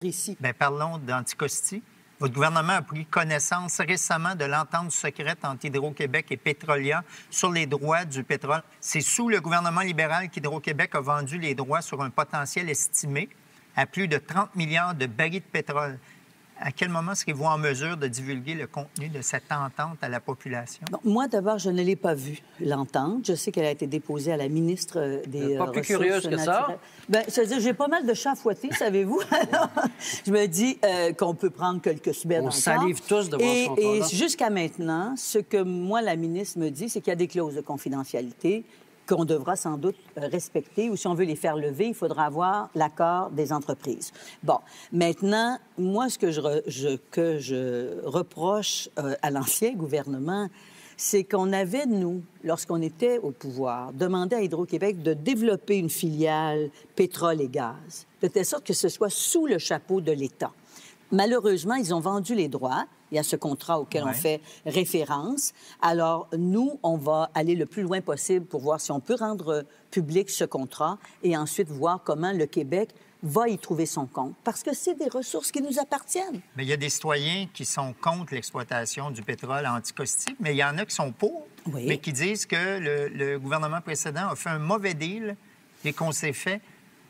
ici. Bien, parlons d'Anticosti. Votre gouvernement a pris connaissance récemment de l'entente secrète entre Hydro-Québec et Petrolia sur les droits du pétrole. C'est sous le gouvernement libéral qu'Hydro-Québec a vendu les droits sur un potentiel estimé à plus de 30 milliards de barils de pétrole. À quel moment serez-vous en mesure de divulguer le contenu de cette entente à la population? Bon, moi, d'abord, je ne l'ai pas vue, l'entente. Je sais qu'elle a été déposée à la ministre des pas plus Ressources curieuse que ça? naturelles. Bien, c'est-à-dire, j'ai pas mal de chats à fouetter, savez-vous? Alors, je me dis qu'on peut prendre quelques semaines On encore. salive tous devant ce contrat-là. Et jusqu'à maintenant, ce que moi, la ministre me dit, c'est qu'il y a des clauses de confidentialité qu'on devra sans doute respecter, ou si on veut les faire lever, il faudra avoir l'accord des entreprises. Bon, maintenant, moi, ce que je reproche à l'ancien gouvernement, c'est qu'on avait, nous, lorsqu'on était au pouvoir, demandé à Hydro-Québec de développer une filiale pétrole et gaz, de telle sorte que ce soit sous le chapeau de l'État. Malheureusement, ils ont vendu les droits. Il y a ce contrat auquel on fait référence. Alors, nous, on va aller le plus loin possible pour voir si on peut rendre public ce contrat et ensuite voir comment le Québec va y trouver son compte. Parce que c'est des ressources qui nous appartiennent. Mais il y a des citoyens qui sont contre l'exploitation du pétrole à Anticosti, mais il y en a qui sont pour, mais qui disent que le gouvernement précédent a fait un mauvais deal et qu'on s'est fait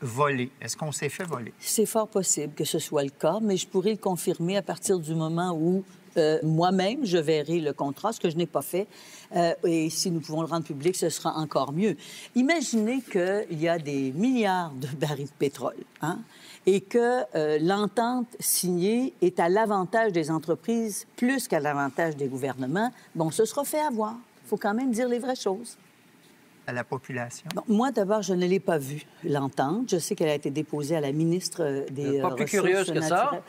voler. Est-ce qu'on s'est fait voler? C'est fort possible que ce soit le cas, mais je pourrais le confirmer à partir du moment où moi-même, je verrai le contrat, ce que je n'ai pas fait. Et si nous pouvons le rendre public, ce sera encore mieux. Imaginez qu'il y a des milliards de barils de pétrole, hein, et que l'entente signée est à l'avantage des entreprises plus qu'à l'avantage des gouvernements. Bon, ce sera fait avoir. Il faut quand même dire les vraies choses. À la population? Bon, moi, d'abord, je ne l'ai pas vue, l'entente. Je sais qu'elle a été déposée à la ministre des pas plus Ressources curieuse que ça? naturelles.